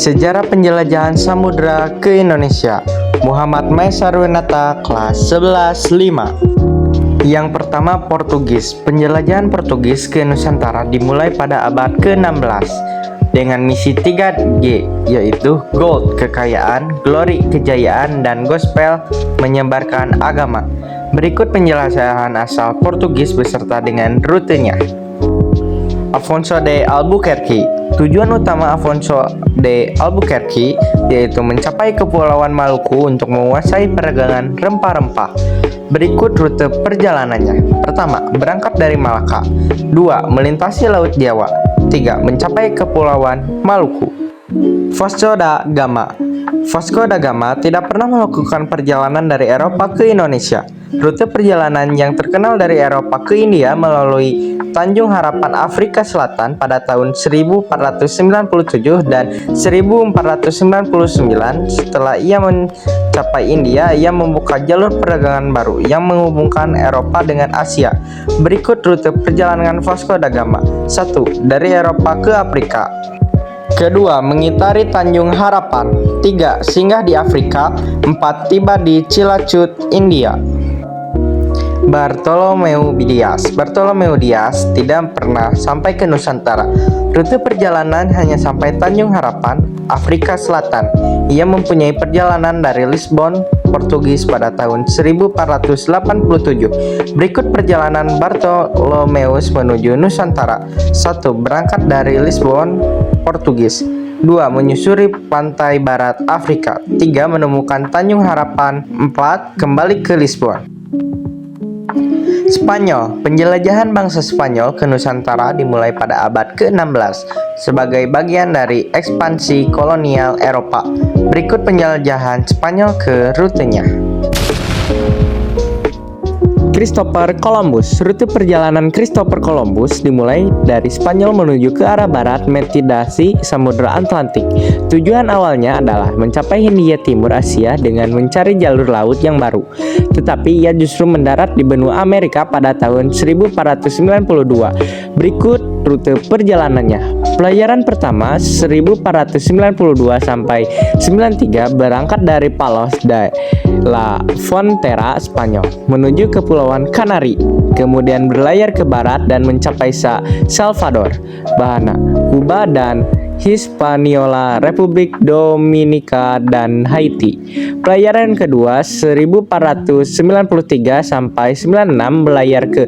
Sejarah penjelajahan samudra ke Indonesia. Muhammad Maesarwinata, kelas 11 5. Yang pertama, Portugis. Penjelajahan Portugis ke Nusantara dimulai pada abad ke-16 dengan misi 3G, yaitu Gold, kekayaan, Glory, kejayaan, dan Gospel, menyebarkan agama. Berikut penjelasan asal Portugis beserta dengan rutenya. Afonso de Albuquerque. Tujuan utama Afonso de Albuquerque yaitu mencapai Kepulauan Maluku untuk menguasai perdagangan rempah-rempah. Berikut rute perjalanannya. Pertama, berangkat dari Malaka. 2. Melintasi Laut Jawa. 3. Mencapai Kepulauan Maluku. Vasco da Gama. Vasco da Gama tidak pernah melakukan perjalanan dari Eropa ke Indonesia. Rute perjalanan yang terkenal dari Eropa ke India melalui Tanjung Harapan, Afrika Selatan pada tahun 1497 dan 1499. Setelah ia mencapai India, ia membuka jalur perdagangan baru yang menghubungkan Eropa dengan Asia. Berikut rute perjalanan Vasco da Gama. 1. Dari Eropa ke Afrika. Kedua, mengitari Tanjung Harapan. 3. Singgah di Afrika. 4. Tiba di Cilacut, India. Bartolomeu Dias. Bartolomeu Dias tidak pernah sampai ke Nusantara. Rute perjalanan hanya sampai Tanjung Harapan, Afrika Selatan. Ia mempunyai perjalanan dari Lisbon, Portugis pada tahun 1487. Berikut perjalanan Bartolomeus menuju Nusantara. 1. Berangkat dari Lisbon, Portugis. 2. Menyusuri pantai barat Afrika. 3. Menemukan Tanjung Harapan. 4. Kembali ke Lisbon. Spanyol. Penjelajahan bangsa Spanyol ke Nusantara dimulai pada abad ke-16 sebagai bagian dari ekspansi kolonial Eropa. Berikut penjelajahan Spanyol ke rutenya. Christopher Columbus. Rute perjalanan Christopher Columbus dimulai dari Spanyol menuju ke arah barat mendaki Samudra Atlantik. Tujuan awalnya adalah mencapai Hindia Timur Asia dengan mencari jalur laut yang baru. Tetapi ia justru mendarat di benua Amerika pada tahun 1492. Berikut rute perjalanannya. Pelayaran pertama 1492 sampai 93 berangkat dari Palos de la Frontera, Spanyol, menuju Kepulauan Kanari, kemudian berlayar ke barat dan mencapai Salvador, Bahana, Kuba, dan Hispaniola, Republik Dominika, dan Haiti. Pelayaran kedua 1493 sampai 96 berlayar ke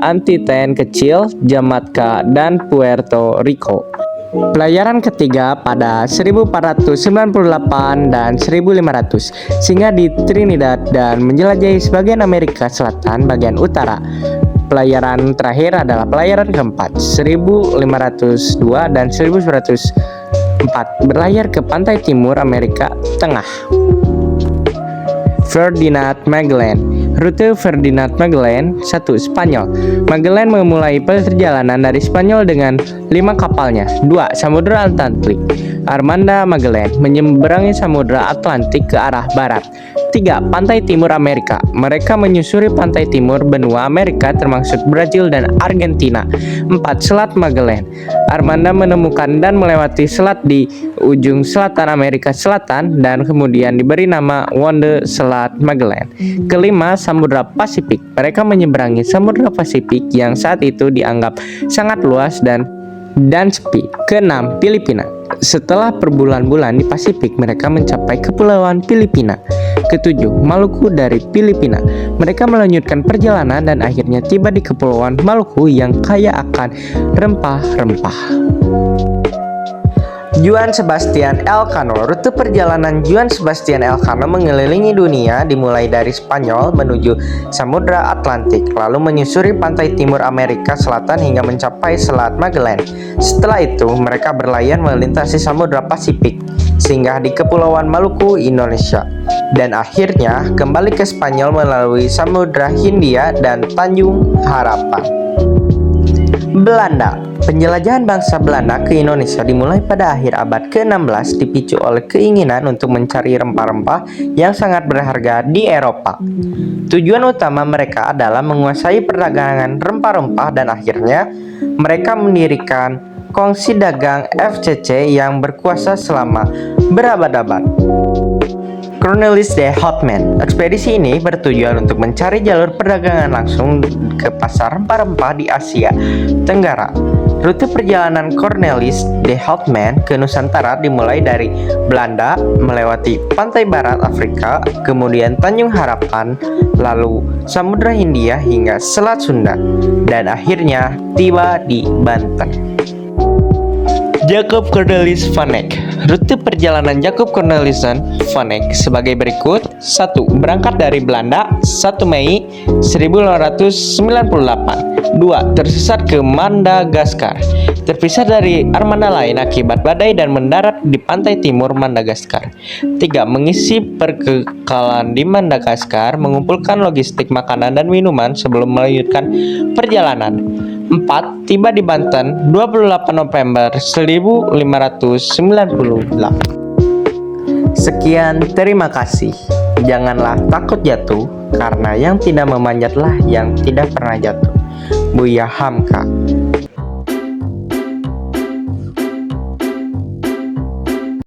Antiten Kecil, Jamaica, dan Puerto Rico. Pelayaran ketiga pada 1498 dan 1500 singgah di Trinidad dan menjelajahi sebagian Amerika Selatan bagian utara. Pelayaran terakhir adalah pelayaran keempat 1502 dan 1904 berlayar ke pantai timur Amerika Tengah. Ferdinand Magellan. Rute Ferdinand Magellan. 1. Spanyol. Magellan memulai perjalanan dari Spanyol dengan 5 kapalnya. 2. Samudra Atlantik. Armando Magellan menyeberangi Samudra Atlantik ke arah barat. 3. Pantai timur Amerika. Mereka menyusuri pantai timur benua Amerika termasuk Brazil dan Argentina. 4. Selat Magellan. Armando menemukan dan melewati selat di ujung selatan Amerika Selatan dan kemudian diberi nama Wonder Selat Magellan. Kelima, Samudra Pasifik. Mereka menyeberangi Samudra Pasifik yang saat itu dianggap sangat luas dan sepi. Keenam, Filipina. Setelah berbulan-bulan di Pasifik, mereka mencapai Kepulauan Filipina. Ketujuh, Maluku dari Filipina. Mereka melanjutkan perjalanan dan akhirnya tiba di Kepulauan Maluku yang kaya akan rempah-rempah. Juan Sebastian Elcano. Rute perjalanan Juan Sebastian Elcano mengelilingi dunia dimulai dari Spanyol menuju Samudra Atlantik, lalu menyusuri pantai timur Amerika Selatan hingga mencapai Selat Magellan. Setelah itu, mereka berlayar melintasi Samudra Pasifik, singgah di Kepulauan Maluku, Indonesia, dan akhirnya kembali ke Spanyol melalui Samudra Hindia dan Tanjung Harapan. Belanda. Penjelajahan bangsa Belanda ke Indonesia dimulai pada akhir abad ke-16 dipicu oleh keinginan untuk mencari rempah-rempah yang sangat berharga di Eropa. Tujuan utama mereka adalah menguasai perdagangan rempah-rempah dan akhirnya mereka mendirikan kongsi dagang FCC yang berkuasa selama berabad-abad. Cornelis de Houtman. Ekspedisi ini bertujuan untuk mencari jalur perdagangan langsung ke pasar rempah-rempah di Asia Tenggara. Rute perjalanan Cornelis de Houtman ke Nusantara dimulai dari Belanda, melewati pantai barat Afrika, kemudian Tanjung Harapan, lalu Samudra Hindia hingga Selat Sunda, dan akhirnya tiba di Banten. Jacob Cornelis van Eyck. Rute perjalanan Jacob Cornelissen van Eyck sebagai berikut. 1. Berangkat dari Belanda 1 Mei 1898. 2. Tersesat ke Madagaskar. Terpisah dari armada lain akibat badai dan mendarat di pantai timur Madagaskar. 3. Mengisi perkekalan di Madagaskar, mengumpulkan logistik makanan dan minuman sebelum melanjutkan perjalanan. 4. Tiba di Banten 28 November 1598. Sekian, terima kasih. Janganlah takut jatuh, karena yang tidak memanjatlah yang tidak pernah jatuh. Buya Hamka.